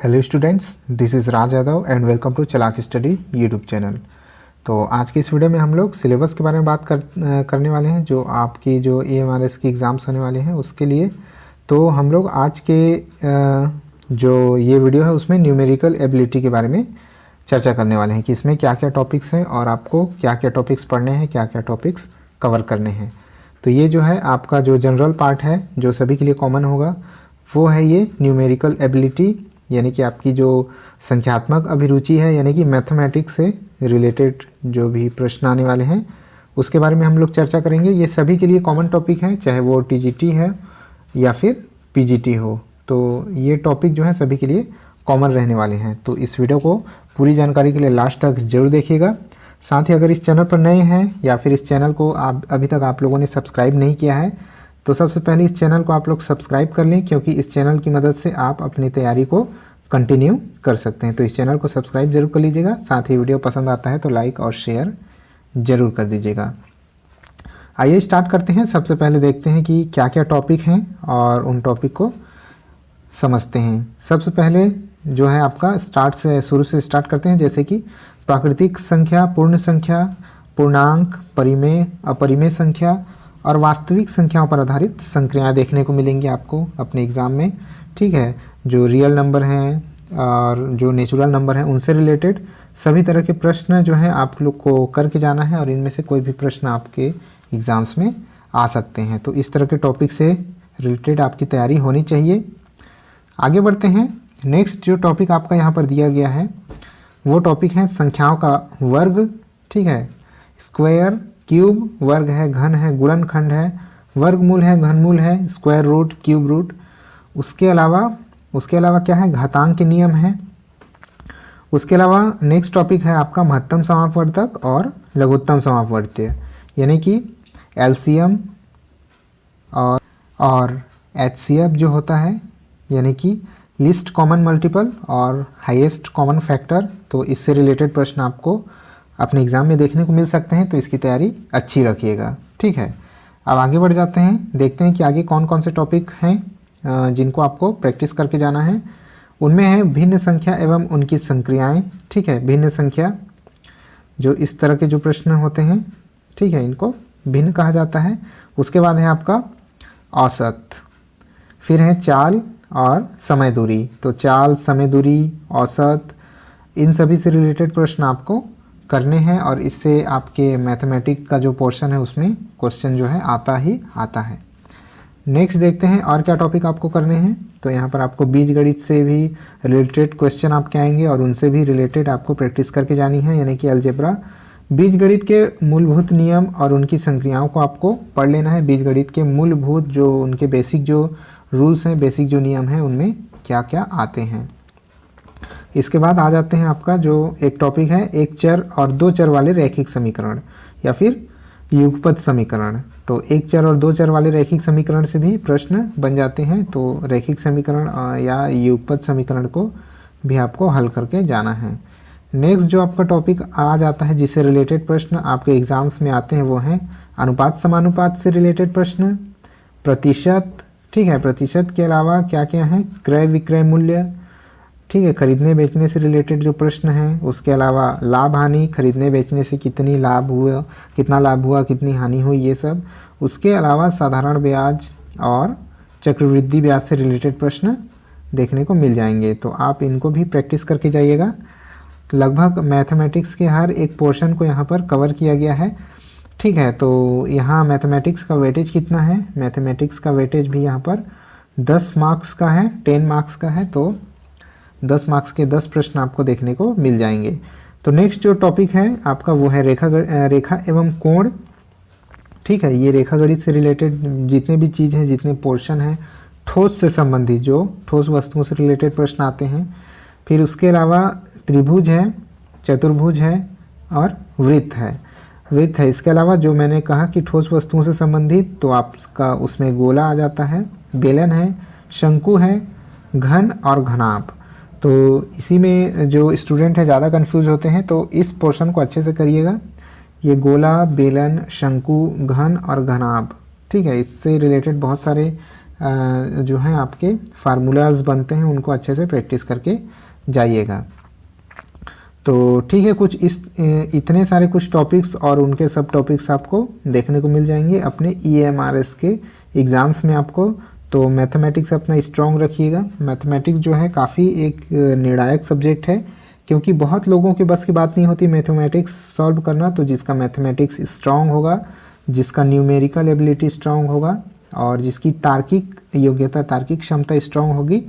Hello students, this is Raj Yadav and welcome to Chalak study YouTube channel. तो आज की इस वीडियो में हम लोग सिलेबस के बारे में बात करने वाले हैं, जो आपकी जो EMRS की एग्ज़ाम्स होने वाले हैं उसके लिए। तो हम लोग आज के जो ये वीडियो है उसमें न्यूमेरिकल एबिलिटी के बारे में चर्चा करने वाले हैं कि इसमें क्या क्या टॉपिक्स हैं और आपको क्या क्या टॉपिक्स पढ़ने हैं, क्या क्या टॉपिक्स कवर करने हैं। तो ये जो है आपका जो जनरल पार्ट है जो सभी के लिए कॉमन होगा वो है ये न्यूमेरिकल एबिलिटी, यानी कि आपकी जो संख्यात्मक अभिरुचि है, यानी कि मैथमेटिक्स से रिलेटेड जो भी प्रश्न आने वाले हैं उसके बारे में हम लोग चर्चा करेंगे। ये सभी के लिए कॉमन टॉपिक है, चाहे वो TGT है या फिर PGT हो। तो ये टॉपिक जो है सभी के लिए कॉमन रहने वाले हैं। तो इस वीडियो को पूरी जानकारी के लिए लास्ट तक जरूर देखिएगा। साथ ही अगर इस चैनल पर नए हैं या फिर इस चैनल को अभी तक आप लोगों ने सब्सक्राइब नहीं किया है तो सबसे पहले इस चैनल को आप लोग सब्सक्राइब कर लें, क्योंकि इस चैनल की मदद से आप अपनी तैयारी को कंटिन्यू कर सकते हैं। तो इस चैनल को सब्सक्राइब जरूर कर लीजिएगा। साथ ही वीडियो पसंद आता है तो लाइक और शेयर ज़रूर कर दीजिएगा। आइए स्टार्ट करते हैं। सबसे पहले देखते हैं कि क्या क्या टॉपिक हैं और उन टॉपिक को समझते हैं। सबसे पहले जो है आपका शुरू से स्टार्ट करते हैं, जैसे कि प्राकृतिक संख्या, पूर्ण संख्या, पूर्णांक, परिमेय, अपरिमेय संख्या और वास्तविक संख्याओं पर आधारित संक्रियाएं देखने को मिलेंगी आपको अपने एग्ज़ाम में। ठीक है, जो रियल नंबर हैं और जो नेचुरल नंबर हैं उनसे रिलेटेड सभी तरह के प्रश्न जो हैं आप लोग को करके जाना है और इनमें से कोई भी प्रश्न आपके एग्ज़ाम्स में आ सकते हैं। तो इस तरह के टॉपिक से रिलेटेड आपकी तैयारी होनी चाहिए। आगे बढ़ते हैं। नेक्स्ट जो टॉपिक आपका यहाँ पर दिया गया है वो टॉपिक है संख्याओं का वर्ग। ठीक है, स्क्वायर, क्यूब, वर्ग है, घन है, गुणनखंड है, वर्गमूल है, घनमूल है, स्क्वायर रूट, क्यूब रूट। उसके अलावा क्या है, घातांक के नियम है। उसके अलावा नेक्स्ट टॉपिक है आपका महत्तम समापवर्तक और लघुत्तम समापवर्तीय, यानी कि LCM और HCF जो होता है, यानी कि लिस्ट कॉमन मल्टीपल और हाईएस्ट कॉमन फैक्टर। तो इससे रिलेटेड प्रश्न आपको अपने एग्ज़ाम में देखने को मिल सकते हैं, तो इसकी तैयारी अच्छी रखिएगा। ठीक है, अब आगे बढ़ जाते हैं, देखते हैं कि आगे कौन कौन से टॉपिक हैं जिनको आपको प्रैक्टिस करके जाना है। उनमें है भिन्न संख्या एवं उनकी संक्रियाएं। ठीक है, भिन्न संख्या जो इस तरह के जो प्रश्न होते हैं, ठीक है, इनको भिन्न कहा जाता है। उसके बाद है आपका औसत, फिर है चाल और समय दूरी। तो चाल, समय दूरी, औसत, इन सभी से रिलेटेड प्रश्न आपको करने हैं और इससे आपके मैथमेटिक्स का जो पोर्शन है उसमें क्वेश्चन जो है आता ही आता है। नेक्स्ट देखते हैं और क्या टॉपिक आपको करने हैं। तो यहाँ पर आपको बीजगणित से भी रिलेटेड क्वेश्चन आपके आएंगे और उनसे भी रिलेटेड आपको प्रैक्टिस करके जानी है, यानी कि अलजेब्रा। बीजगणित के मूलभूत नियम और उनकी संक्रियाओं को आपको पढ़ लेना है। बीजगणित के मूलभूत जो उनके बेसिक जो रूल्स हैं, बेसिक जो नियम हैं, उनमें क्या क्या आते हैं। इसके बाद आ जाते हैं आपका जो एक टॉपिक है, एक चर और दो चर वाले रैखिक समीकरण या फिर युगपत समीकरण। तो एक चर और दो चर वाले रैखिक समीकरण से भी प्रश्न बन जाते हैं। तो रैखिक समीकरण या युगपत समीकरण को भी आपको हल करके जाना है। नेक्स्ट जो आपका टॉपिक आ जाता है जिससे रिलेटेड प्रश्न आपके एग्जाम्स में आते हैं वो हैं अनुपात समानुपात से रिलेटेड प्रश्न, प्रतिशत। ठीक है, प्रतिशत के अलावा क्या क्या है, क्रय विक्रय मूल्य। ठीक है, खरीदने बेचने से रिलेटेड जो प्रश्न हैं। उसके अलावा लाभ हानि, खरीदने बेचने से कितना लाभ हुआ, कितनी हानि हुई, ये सब। उसके अलावा साधारण ब्याज और चक्रवृद्धि ब्याज से रिलेटेड प्रश्न देखने को मिल जाएंगे। तो आप इनको भी प्रैक्टिस करके जाइएगा। लगभग मैथमेटिक्स के हर एक पोर्शन को यहाँ पर कवर किया गया है। ठीक है, तो यहाँ मैथमेटिक्स का वेटेज कितना है, मैथमेटिक्स का वेटेज भी यहाँ पर 10 मार्क्स का है, 10 मार्क्स का है। तो 10 मार्क्स के 10 प्रश्न आपको देखने को मिल जाएंगे। तो नेक्स्ट जो टॉपिक है आपका वो है रेखा एवं कोण। ठीक है, ये रेखा गणित से रिलेटेड जितने भी चीज़ हैं, जितने पोर्शन हैं, ठोस से संबंधित जो ठोस वस्तुओं से रिलेटेड प्रश्न आते हैं। फिर उसके अलावा त्रिभुज है, चतुर्भुज है और वृत्त है। इसके अलावा जो मैंने कहा कि ठोस वस्तुओं से संबंधित, तो आपका उसमें गोला आ जाता है, बेलन है, शंकु है, घन और घनाभ। तो इसी में जो स्टूडेंट है ज़्यादा कंफ्यूज होते हैं, तो इस पोर्शन को अच्छे से करिएगा। ये गोला, बेलन, शंकु, घन और घनाभ। ठीक है, इससे रिलेटेड बहुत सारे जो है आपके फार्मूलाज बनते हैं उनको अच्छे से प्रैक्टिस करके जाइएगा। तो ठीक है, कुछ इतने सारे कुछ टॉपिक्स और उनके सब टॉपिक्स आपको देखने को मिल जाएंगे अपने EMRS के एग्ज़ाम्स में आपको। तो मैथमेटिक्स अपना स्ट्रॉन्ग रखिएगा। मैथमेटिक्स जो है काफ़ी एक निर्णायक सब्जेक्ट है, क्योंकि बहुत लोगों के बस की बात नहीं होती मैथमेटिक्स सॉल्व करना। तो जिसका मैथमेटिक्स स्ट्रॉन्ग होगा, जिसका न्यूमेरिकल एबिलिटी स्ट्रॉन्ग होगा और जिसकी तार्किक योग्यता, तार्किक क्षमता स्ट्रॉन्ग होगी,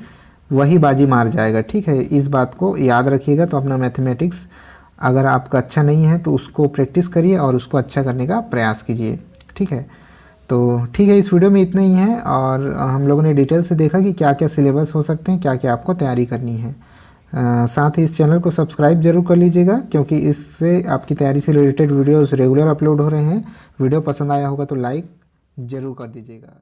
वही बाजी मार जाएगा। ठीक है, इस बात को याद रखिएगा। तो अपना मैथमेटिक्स अगर आपका अच्छा नहीं है तो उसको प्रैक्टिस करिए और उसको अच्छा करने का प्रयास कीजिए। ठीक है, तो ठीक है, इस वीडियो में इतना ही है। और हम लोगों ने डिटेल से देखा कि क्या क्या सिलेबस हो सकते हैं, क्या क्या आपको तैयारी करनी है। साथ ही इस चैनल को सब्सक्राइब जरूर कर लीजिएगा, क्योंकि इससे आपकी तैयारी से रिलेटेड वीडियोस रेगुलर अपलोड हो रहे हैं। वीडियो पसंद आया होगा तो लाइक ज़रूर कर दीजिएगा।